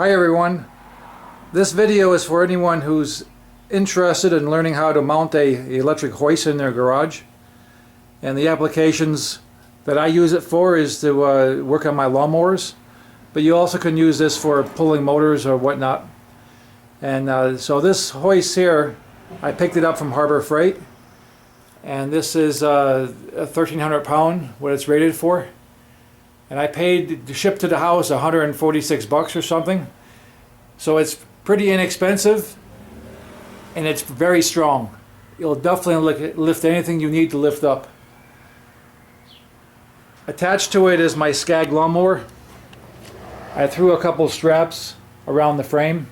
Hi everyone. This video is for anyone who's interested in learning how to mount a electric hoist in their garage. And the applications that I use it for is to work on my lawnmowers. But you also can use this for pulling motors or whatnot. And so this hoist here, I picked it up from Harbor Freight. And this is a 1,300 pound, what it's rated for. And I paid to ship to the house $146 or something. So it's pretty inexpensive and it's very strong. It'll definitely lift anything you need to lift up. Attached to it is my SCAG lawnmower. I threw a couple straps around the frame.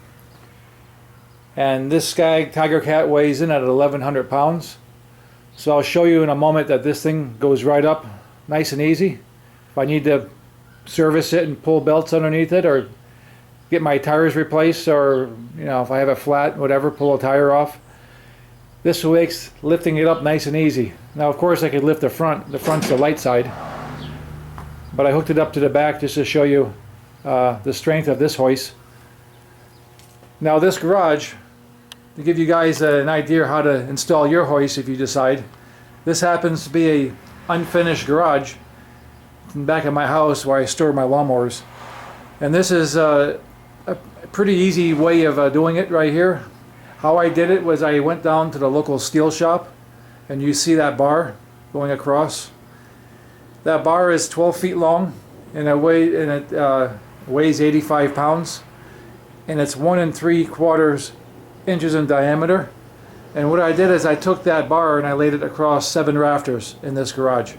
And this SCAG Tiger Cat weighs in at 1,100 pounds. So I'll show you in a moment that this thing goes right up nice and easy. If I need to service it and pull belts underneath it, or get my tires replaced, or if I have a flat, whatever, pull a tire off, this makes lifting it up nice and easy. Now of course I could lift the front. The front's the light side, but I hooked it up to the back just to show you the strength of this hoist. Now this garage, to give you guys an idea how to install your hoist if you decide, this happens to be a unfinished garage in the back of my house where I store my lawnmowers. And this is a pretty easy way of doing it right here. How I did it was I went down to the local steel shop, and you see that bar going across. That bar is 12 feet long and it weighs 85 pounds, and it's 1 3/4 inches in diameter. And what I did is I took that bar and I laid it across 7 rafters in this garage.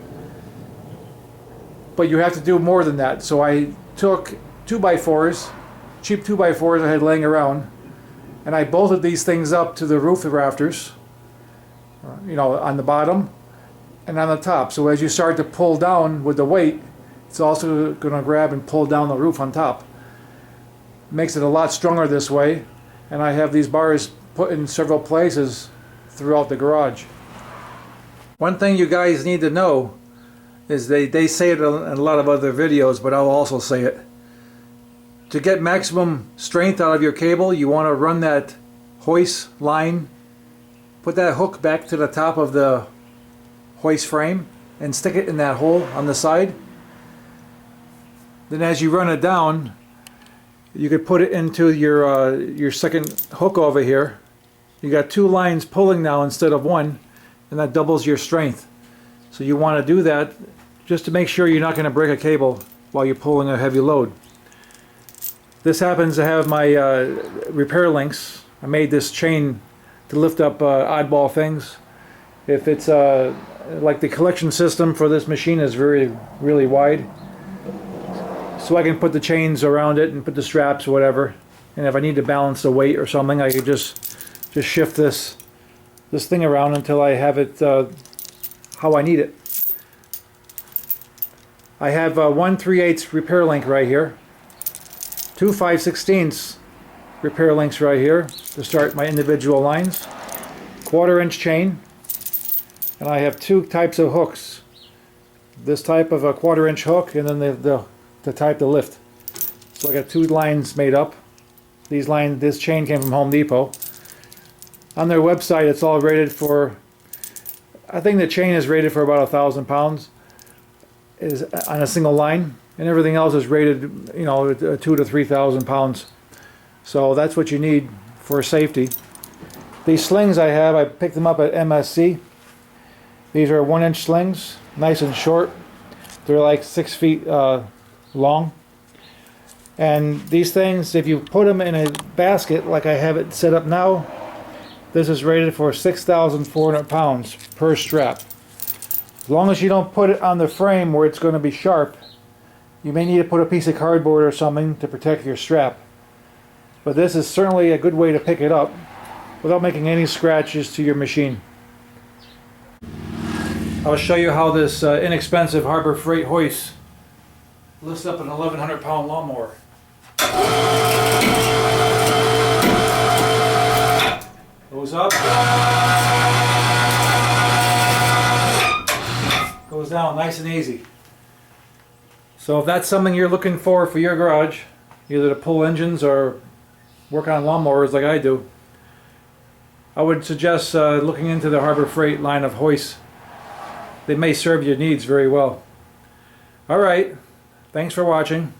But you have to do more than that. So I took 2x4s, cheap 2x4s I had laying around, and I bolted these things up to the roof rafters, on the bottom and on the top. So as you start to pull down with the weight, it's also going to grab and pull down the roof on top. Makes it a lot stronger this way, and I have these bars put in several places throughout the garage. One thing you guys need to know is they say it in a lot of other videos, but I'll also say it. To get maximum strength out of your cable, you want to run that hoist line, put that hook back to the top of the hoist frame and stick it in that hole on the side. Then as you run it down, you could put it into your second hook over here. You got 2 lines pulling now instead of 1, and that doubles your strength. So you want to do that just to make sure you're not going to break a cable while you're pulling a heavy load. This happens to have my repair links. I made this chain to lift up oddball things. If it's like the collection system for this machine is really wide, so I can put the chains around it and put the straps or whatever. And if I need to balance the weight or something, I could just shift this thing around until I have it how I need it. I have 1 3/8 repair link right here, 2 5/16 repair links right here to start my individual lines, 1/4 inch chain, and I have 2 types of hooks. This type of a 1/4 inch hook, and then the type to lift. So I got 2 lines made up. This chain came from Home Depot. On their website, it's all rated for, I think the chain is rated for about 1,000 pounds is on a single line, and everything else is rated 2,000 to 3,000 pounds. So that's what you need for safety. These slings I picked them up at MSC. These are 1 inch slings, nice and short. They're like 6 feet long. And these things, if you put them in a basket like I have it set up now, this is rated for 6,400 pounds per strap. As long as you don't put it on the frame where it's going to be sharp, you may need to put a piece of cardboard or something to protect your strap. But this is certainly a good way to pick it up without making any scratches to your machine. I'll show you how this inexpensive Harbor Freight hoist lifts up an 1,100 pound lawnmower. Goes up, goes down nice and easy. So if that's something you're looking for your garage, either to pull engines or work on lawnmowers like I do, I would suggest looking into the Harbor Freight line of hoists. They may serve your needs very well. Alright, thanks for watching.